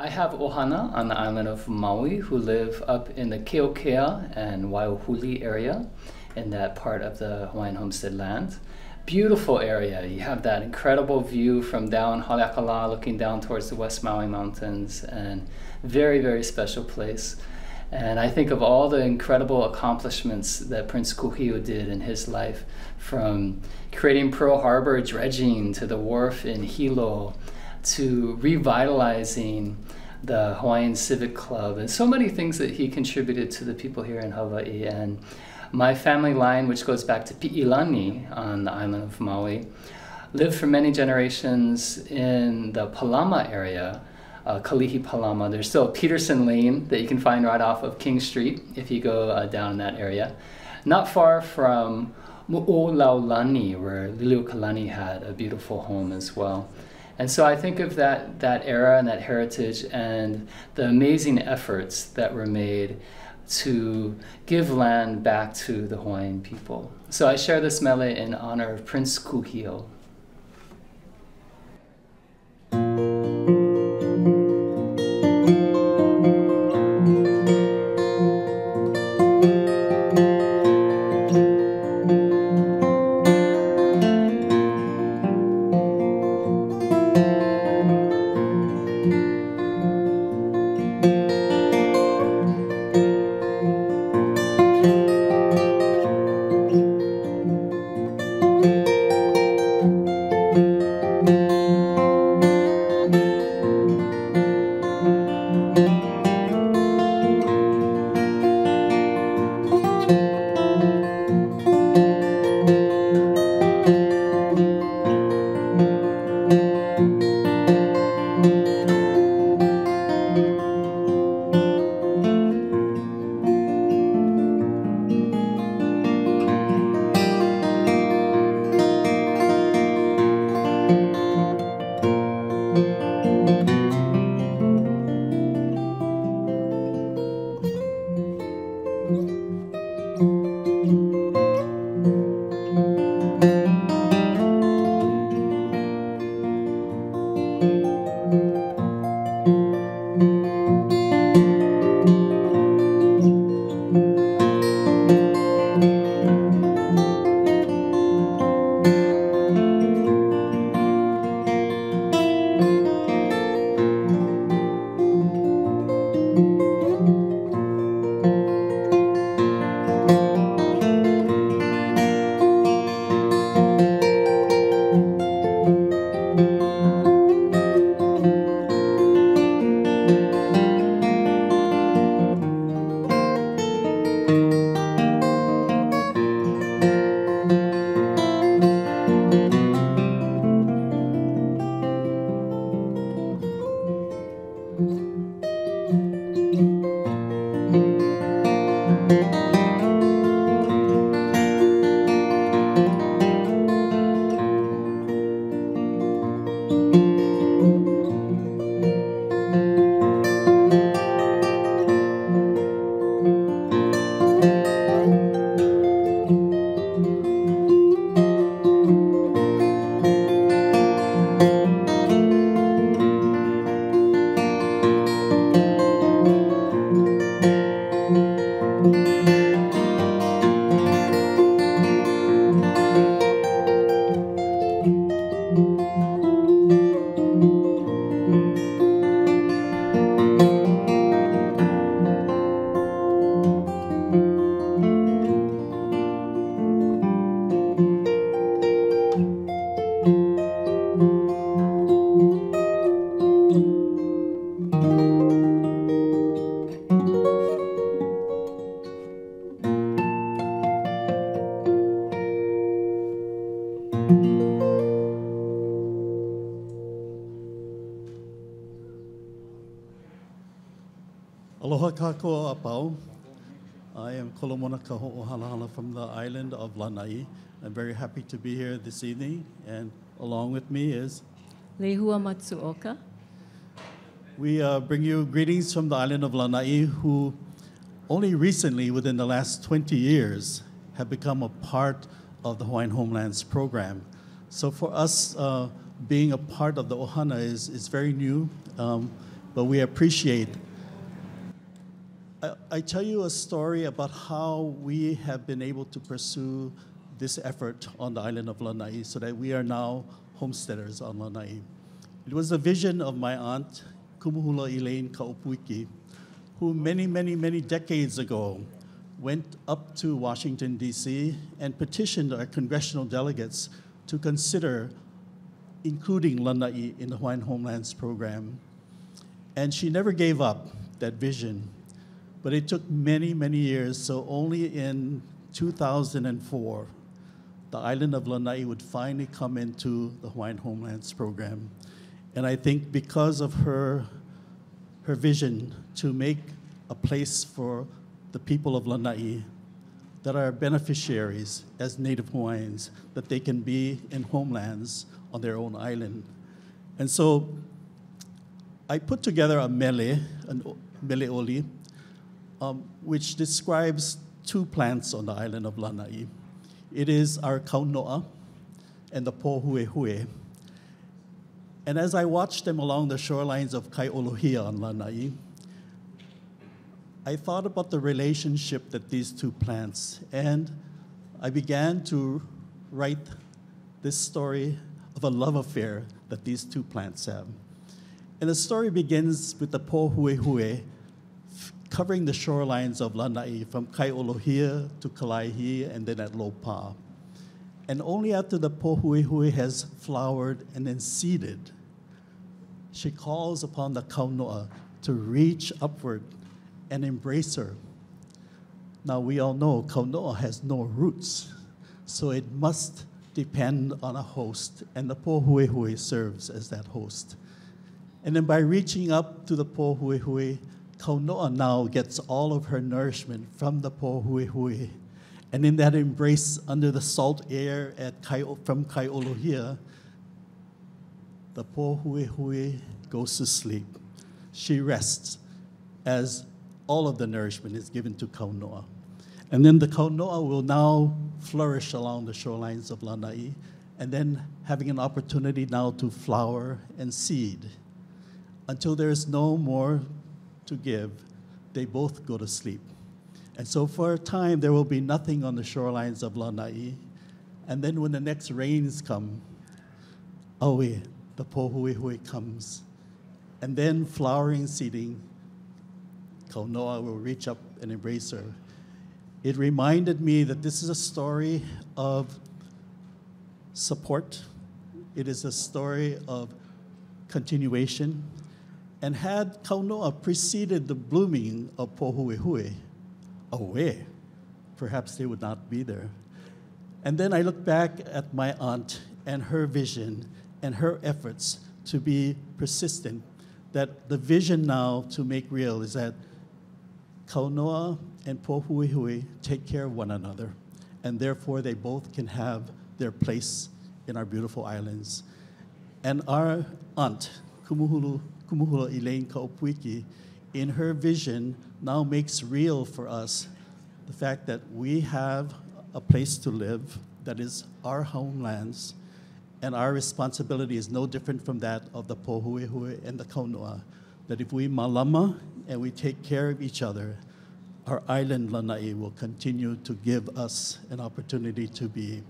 I have ohana on the island of Maui who live up in the Keokea and Waiahuli area in that part of the Hawaiian homestead land. Beautiful area. You have that incredible view from down Haleakala looking down towards the West Maui Mountains, and very, very special place. And I think of all the incredible accomplishments that Prince Kūhiō did in his life, from creating Pearl Harbor dredging to the wharf in Hilo, to revitalizing the Hawaiian Civic Club, and so many things that he contributed to the people here in Hawaii. And my family line, which goes back to Pi'ilani on the island of Maui, lived for many generations in the Palama area, Kalihi Palama. There's still a Peterson Lane that you can find right off of King Street if you go down in that area. Not far from Mu'olaulani, where Liliuokalani had a beautiful home as well. And so I think of that era and that heritage and the amazing efforts that were made to give land back to the Hawaiian people. So I share this mele in honor of Prince Kūhiō. Aloha kākou apau. I am Kolomona Kaho'ohanahala from the island of Lānaʻi. I'm very happy to be here this evening, and along with me is Lehua Matsuoka. We bring you greetings from the island of Lānaʻi, who only recently, within the last 20 years, have become a part of the Hawaiian Homelands program. So for us, being a part of the Ohana is very new, but we appreciate. I tell you a story about how we have been able to pursue this effort on the island of Lānaʻi so that we are now homesteaders on Lānaʻi. It was the vision of my aunt, Kumuhula Elaine Kaupuiki, who many decades ago went up to Washington, D.C. and petitioned our congressional delegates to consider including Lānaʻi in the Hawaiian Homelands Program. And she never gave up that vision. But it took many years, so only in 2004, the island of Lānaʻi would finally come into the Hawaiian Homelands Program. And I think because of her vision to make a place for the people of Lānaʻi that are beneficiaries as Native Hawaiians, that they can be in homelands on their own island. And so I put together a mele oli, which describes two plants on the island of Lānaʻi. It is our kaunoa and the pōhuehue. And as I watched them along the shorelines of Kaiʻolohia on Lānaʻi, I thought about the relationship that these two plants, and I began to write this story of a love affair that these two plants have. And the story begins with the pōhuehue covering the shorelines of Lānaʻi from Kaiʻolohia to Kalaihi and then at Lopā. And only after the pōhuehue has flowered and then seeded, she calls upon the kaunoa to reach upward and embrace her. Now we all know kaunoa has no roots, so it must depend on a host, and the pōhuehue serves as that host. And then by reaching up to the pōhuehue, kaunoa now gets all of her nourishment from the pōhuehue. And in that embrace under the salt air from Kaiʻolohia, the pōhuehue goes to sleep. She rests as all of the nourishment is given to kaunoa. And then the kaunoa will now flourish along the shorelines of Lānaʻi, and then having an opportunity now to flower and seed. Until there is no more to give, they both go to sleep. And so for a time, there will be nothing on the shorelines of Lānaʻi. And then when the next rains come, aue, the pōhuehue comes. And then flowering, seeding, kaunoa will reach up and embrace her. It reminded me that this is a story of support. It is a story of continuation. And had kaunoa preceded the blooming of pōhuehue, away, perhaps they would not be there. And then I look back at my aunt and her vision and her efforts to be persistent, that the vision now to make real is that kaunoa and pōhuehue take care of one another, and therefore they both can have their place in our beautiful islands. And our aunt, Kumuhula Elaine Kaupuiki, in her vision now makes real for us the fact that we have a place to live that is our homelands, and our responsibility is no different from that of the pōhuehue and the kaunoa, that if we malama and we take care of each other, our island Lānaʻi will continue to give us an opportunity to be.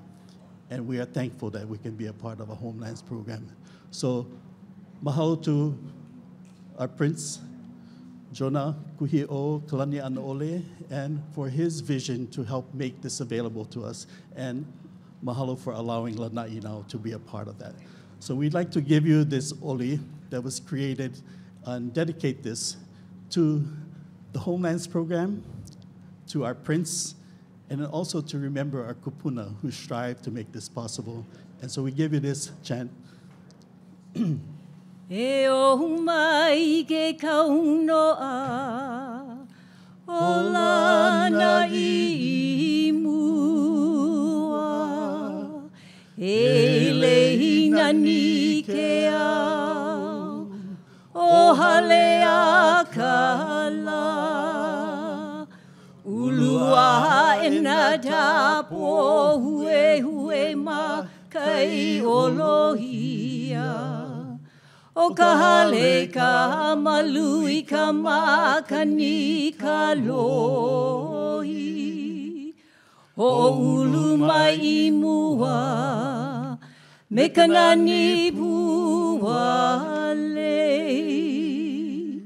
And we are thankful that we can be a part of a Homelands program. So mahalo to our Prince, Jonah Kūhiō Kalani Anaole, and for his vision to help make this available to us. And mahalo for allowing Lānaʻi now to be a part of that. So we'd like to give you this oli that was created and dedicate this to the Homelands program, to our Prince, and also to remember our kupuna who strive to make this possible. And so we give you this chant. E o mai ke kaunoa o Lānaʻi mua e leina ni ke au o hale a kala ulua e na tapo hue ma Kaiʻolohia o O ka hale ka malui ka makani ka lohi. O ulu mai I mua, me ka nani pua lei.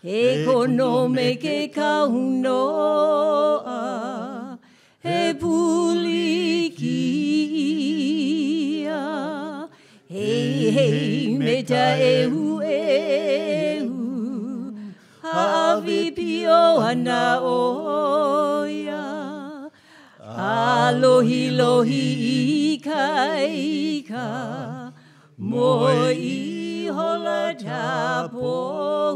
E kono me ke kaunoa, he puli kia. Hei hei me ta ehu ehu, hawi pio ana oia. Alohi lohi ika ika, moi hola tapo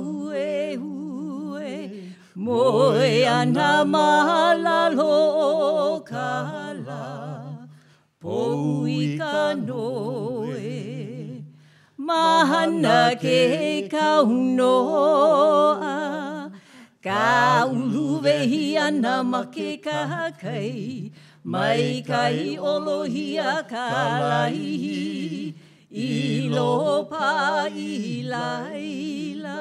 hue hue, moi ana mahala lo kala, po ika noe. Mahana ke kaunoa, ka ulu vehi ana make ka kai, mai kai olohia ka laihi, I lopa I laila.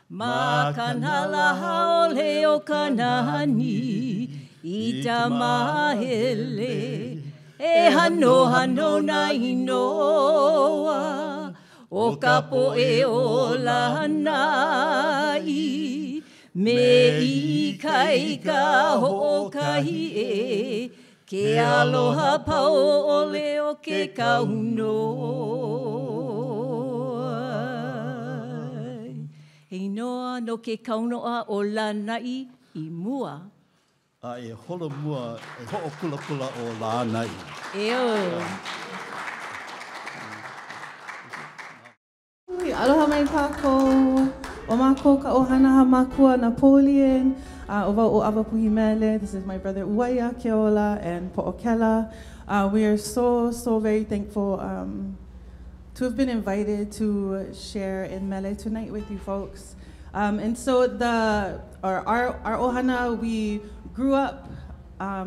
Ma kanala haole o kanani, I tamahele, e hanohano na inoa, o kapo e o Lānaʻi, me I kaika ho kahi e, ke aloha pau ole o ke kaunoa. Hei noa no ke kaunoa o Lānaʻi I mua. E holo mua, e hoʻokula kula o Lānaʻi. Eo. Aloha mai kākou. O mākou ka ohana ha mākua Napoleon. O wau o Awapuhi Mele. This is my brother Uaia Keola and Po'okela. We are so very thankful to have been invited to share in Mele tonight with you folks. And so our ohana, we grew up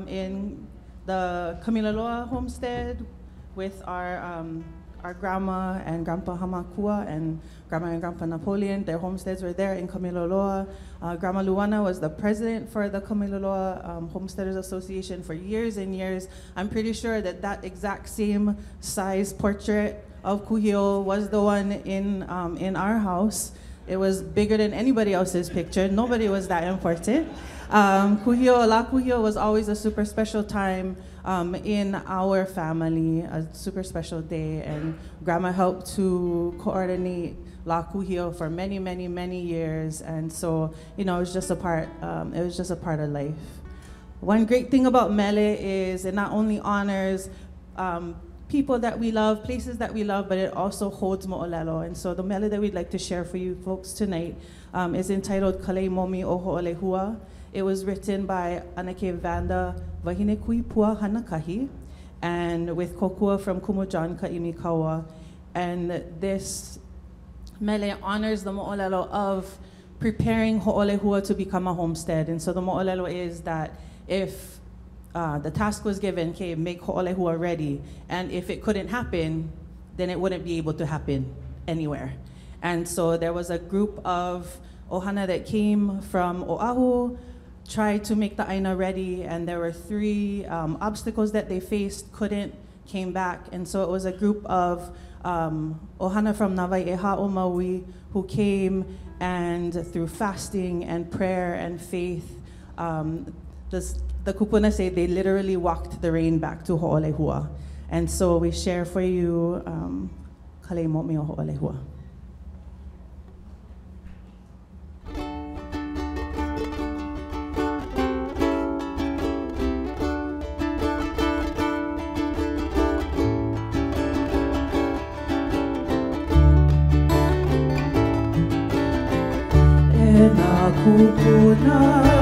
in the Kamilaloa homestead with our grandma and grandpa Hamakua and grandpa Napoleon. Their homesteads were there in Kamilaloa. Grandma Luana was the president for the Kamilaloa Homesteaders Association for years and years. I'm pretty sure that exact same size portrait of Kūhiō was the one in our house. It was bigger than anybody else's picture. Nobody was that important. La Kūhiō was always a super special time in our family, a super special day, and Grandma helped to coordinate La Kūhiō for many years, and so it was just a part. It was just a part of life. One great thing about Mele is it not only honors people that we love, places that we love, but it also holds mo'olelo. And so the mele that we'd like to share for you folks tonight is entitled Kalei Momi o Ho'olehua. It was written by Anake Vanda Wahinekui Pua Hanakahi, and with kokua from Kumujan Kaimikawa. And this mele honors the mo'olelo of preparing Ho'olehua to become a homestead. And so the mo'olelo is that if the task was given, okay, make Ho'olehua ready, and if it couldn't happen, then it wouldn't be able to happen anywhere. And so there was a group of ohana that came from Oahu, tried to make the aina ready, and there were 3 obstacles that they faced, couldn't, came back. And so it was a group of ohana from Nawaiʻeha o Maui who came, and through fasting and prayer and faith, the kupuna say they literally walked the rain back to Ho'olehua. And so we share for you Kalei Momi o Ho'olehua. Bye.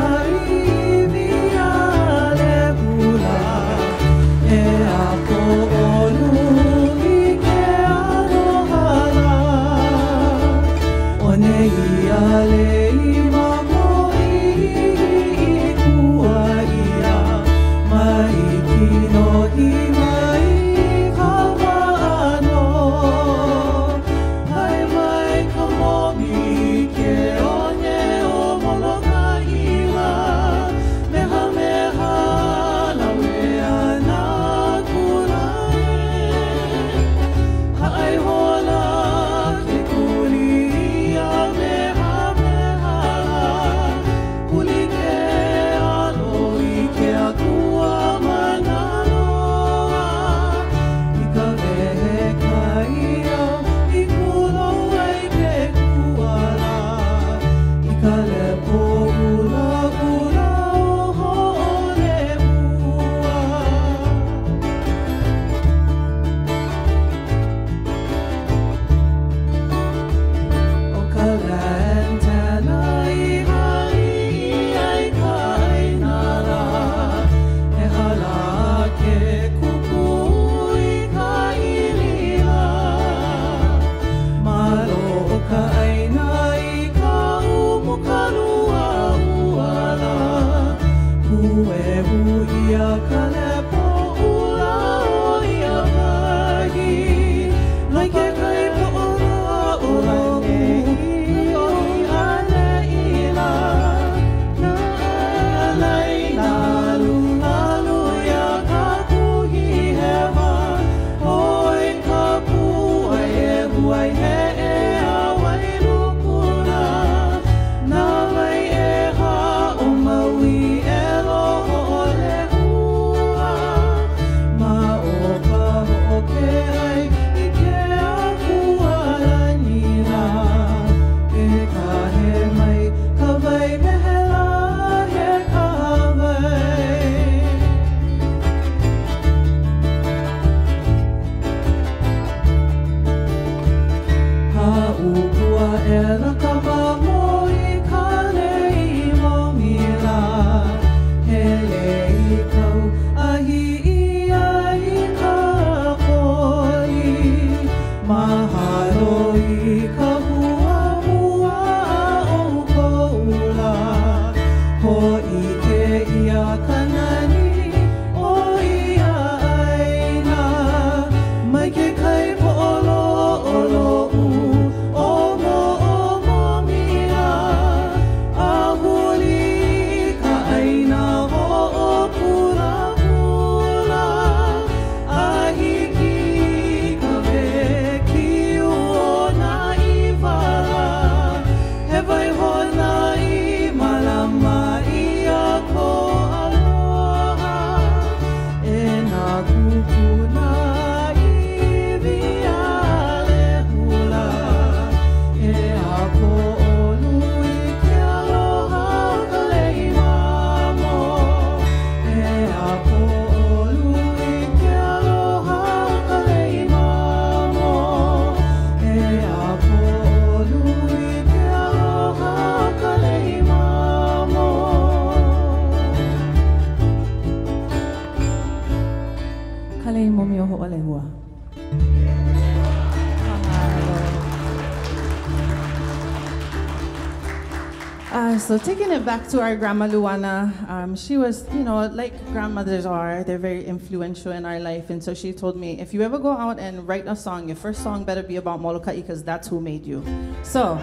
So taking it back to our grandma Luana, she was, you know, like grandmothers are, they're very influential in our life. And so she told me, if you ever go out and write a song, your first song better be about Molokaʻi because that's who made you. So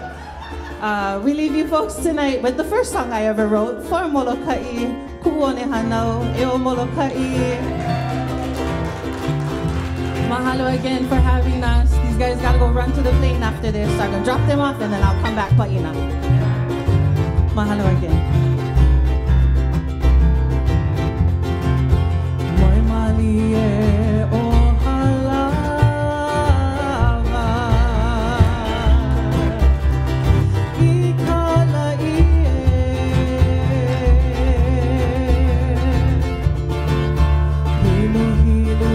we leave you folks tonight with the first song I ever wrote for Molokaʻi, Hanohano, Eo Molokaʻi. Mahalo again for having us. These guys gotta go run to the plane after this, so I'm gonna drop them off and then I'll come back, Paina. Mahalo again. Moi mali e o halava I kalai Hilu hilu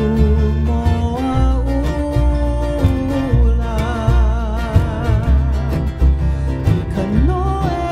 moa ula I kanoe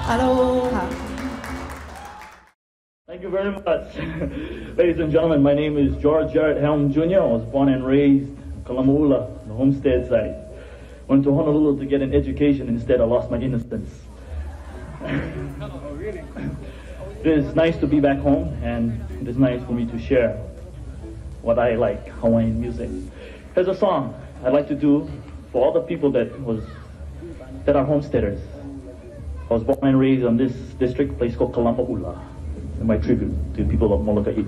Aloha. Thank you very much. Ladies and gentlemen, my name is George Jarrett Helm Jr. I was born and raised in Kalama'ula, the homestead site. Went to Honolulu to get an education, instead I lost my innocence. It is nice to be back home, and it is nice for me to share what I like, Hawaiian music. Here's a song I'd like to do for all the people that are homesteaders. I was born and raised on this district, place called Kalama'ula. And my tribute to the people of Molokaʻi.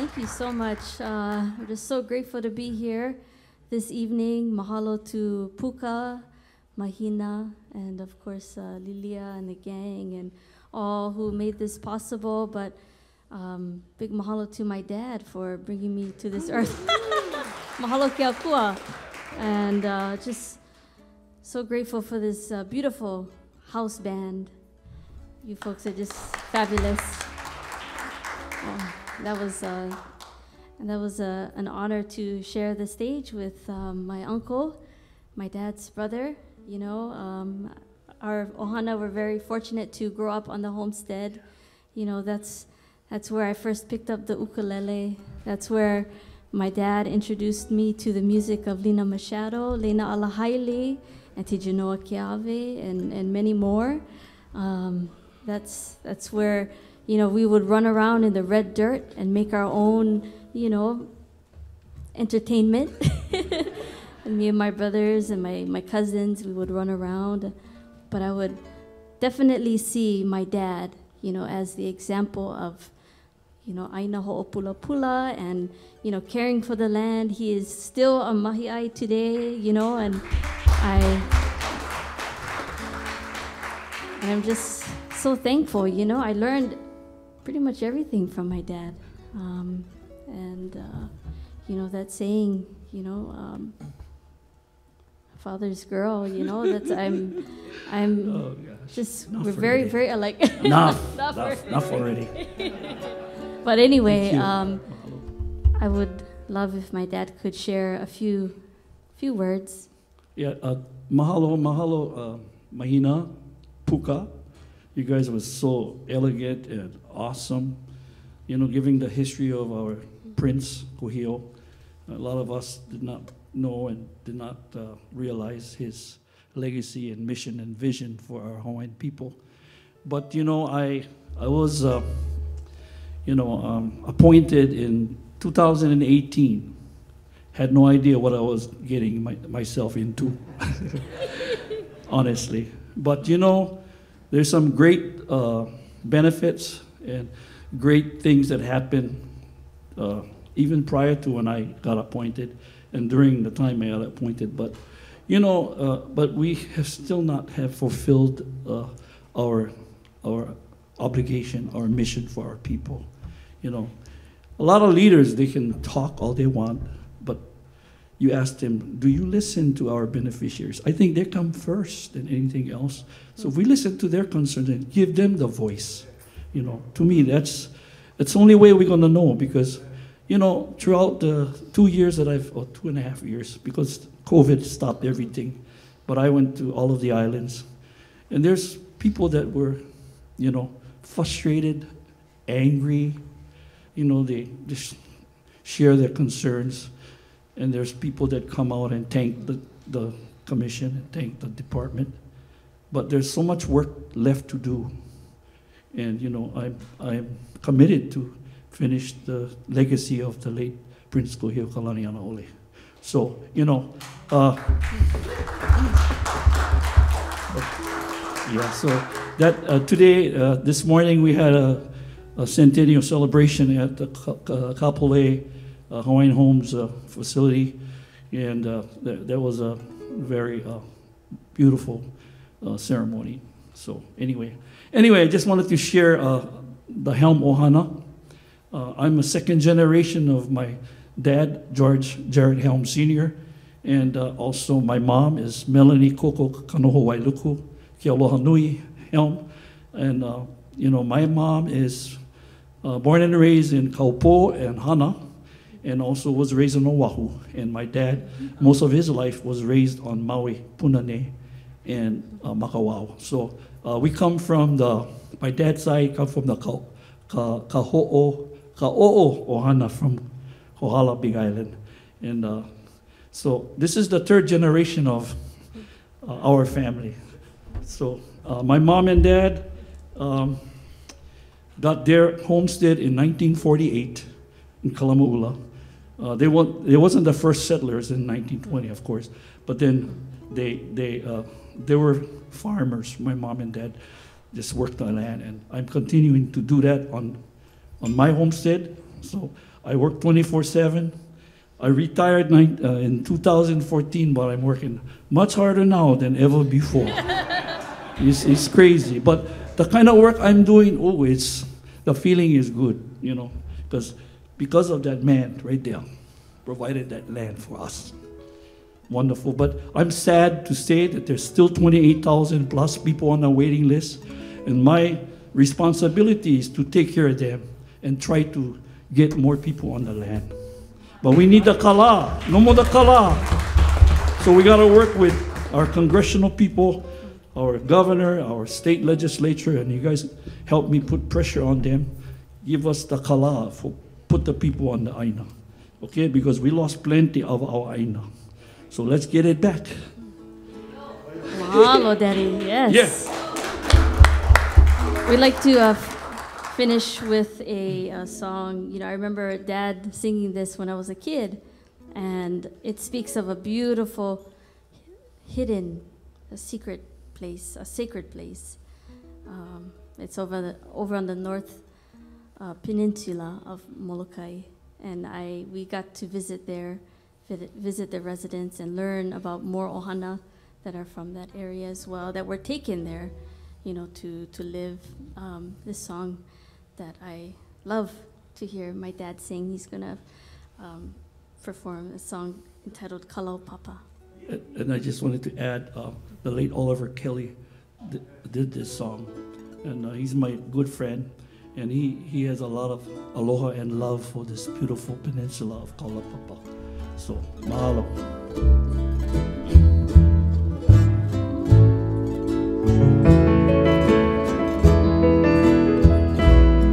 Thank you so much. We're just so grateful to be here this evening. Mahalo to Puka, Mahina, and of course Lilia and the gang and all who made this possible. But big mahalo to my dad for bringing me to this earth. Mahalo ke akua. And just so grateful for this beautiful house band. You folks are just fabulous. That was an honor to share the stage with my uncle, my dad's brother. You know, our ohana were very fortunate to grow up on the homestead. You know, that's where I first picked up the ukulele. That's where my dad introduced me to the music of Lina Machado, Lena Alahaile, and Tijanoa Keave, and many more. That's where, you know, we would run around in the red dirt and make our own, you know, entertainment. And me and my brothers and my cousins, we would run around. But I would definitely see my dad, you know, as the example of, you know, aina ho'opula and, you know, caring for the land. He is still a mahi'ai today, you know, and I'm just so thankful, you know. I learned pretty much everything from my dad. You know, that saying, you know, father's girl, you know, that's I'm oh, just, enough we're very, already. Very alike. Enough already. But anyway, I would love if my dad could share a few words. Yeah, mahalo, Mahina, Puka. You guys were so elegant and awesome. You know, giving the history of our Prince Kūhiō. A lot of us did not know and did not realize his legacy and mission and vision for our Hawaiian people. But, you know, I was, you know, appointed in 2018. Had no idea what I was getting myself into, honestly. But, you know, there's some great benefits and great things that happened even prior to when I got appointed and during the time I got appointed. But, you know, but we have still not have fulfilled our obligation, our mission for our people. You know, a lot of leaders, they can talk all they want, but you ask them, do you listen to our beneficiaries? I think they come first than anything else. So if we listen to their concerns and give them the voice, you know, to me, that's the only way we're going to know. Because, you know, throughout the 2 years that or 2.5 years, because COVID stopped everything, but I went to all of the islands, and there's people that were, you know, frustrated, angry, you know, they just share their concerns. And there's people that come out and thank the commission and thank the department. But there's so much work left to do. And, you know, I'm committed to finish the legacy of the late Prince Kūhiō Kalanianaole. So, you know, yeah, so that today, this morning, we had a centennial celebration at the Kapolei Hawaiian Homes facility, and that was a very beautiful ceremony. So anyway, I just wanted to share the Helm Ohana. I'm a second generation of my dad, George Jared Helm Sr., and also my mom is Melanie Koko Kanoho Wailuku, Ke Aloha Nui Helm. And you know, my mom is born and raised in Kaupo and Hana, and also was raised in Oahu. And my dad, most of his life was raised on Maui, Punane, and Makawao. So we come from my dad's side come from the Ka'o'o Ohana from Kohala, Big Island. And so this is the third generation of our family. So my mom and dad got their homestead in 1948 in Kalama'ula. They wasn't the first settlers in 1920, of course, but then they were farmers. My mom and dad just worked on land, and I'm continuing to do that on my homestead. So I work 24/7. I retired in 2014, but I'm working much harder now than ever before. It's crazy, but the kind of work I'm doing, the feeling is good, you know, because of that man right there, provided that land for us. Wonderful, but I'm sad to say that there's still 28,000 plus people on the waiting list, and my responsibility is to take care of them and try to get more people on the land. But we need the kala, no more the kala. So we gotta work with our congressional people, our governor, our state legislature, and you guys help me put pressure on them. Give us the kala, put the people on the aina, okay? Because we lost plenty of our aina. So let's get it back. Mahalo, Daddy, yes. Yes. We'd like to finish with a song. You know, I remember Dad singing this when I was a kid, and it speaks of a beautiful, hidden, a secret place, a sacred place. It's over on the north peninsula of Molokaʻi, and we got to visit there, visit the residents, and learn about more ohana that are from that area as well, that were taken there, you know, to live. This song that I love to hear my dad sing. He's gonna perform a song entitled Kalau Papa. And I just wanted to add, the late Oliver Kelly did this song, and he's my good friend, and he has a lot of aloha and love for this beautiful peninsula of Kalapapa. So, mahalo.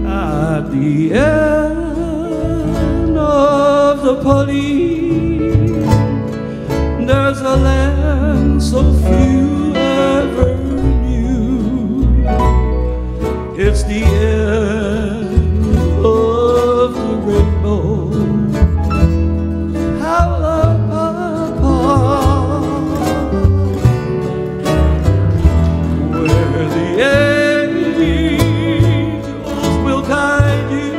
At the end of the pali, there's a land so few ever knew. It's the end of the rainbow. Where the angels will guide you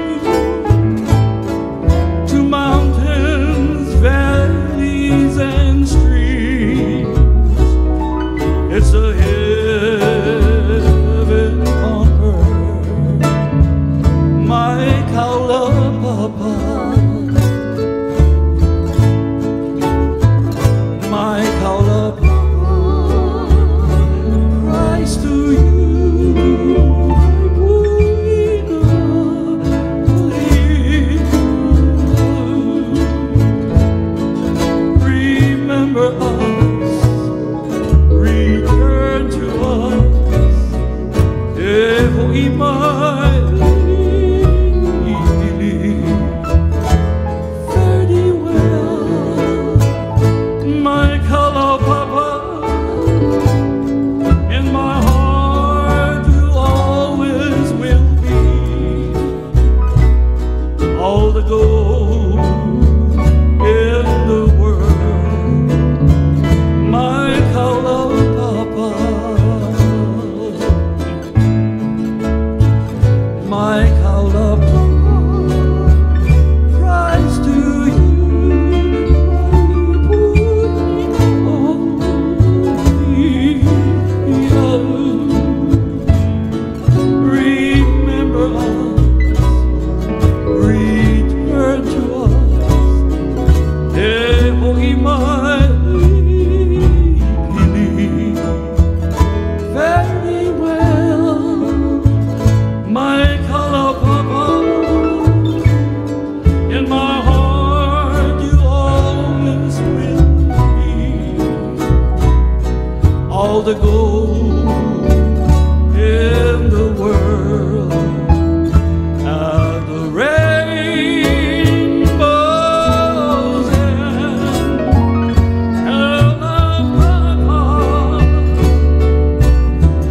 to mountains, valleys, and streams. It's a heaven on earth, my kaulapapa, my kaulapapa. Rise to you, remember us, return to us. Eho imai, fare thee well, my kalapapa. In my heart you always will be. All the gold in the world, my kalapapa, my kalapapa. Rise to you, remember us, return to us. Eho imai, very well, my kalapapa. In my heart you always will be. All the gold in the world, and the rainbows and kalapapa.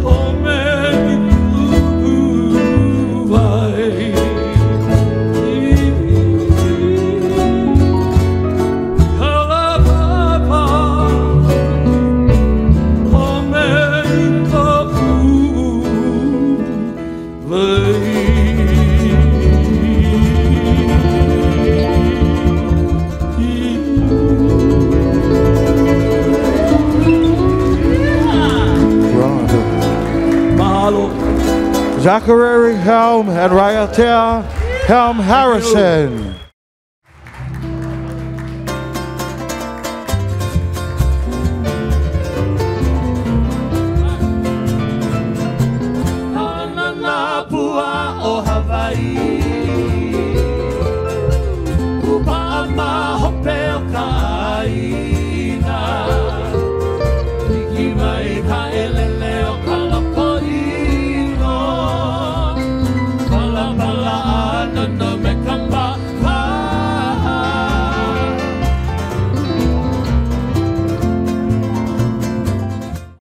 Oh, make it blue, kalapapa. Oh, make it blue. Zachary Helm and Ryatea Helm Harrison. Pua o Hawaii.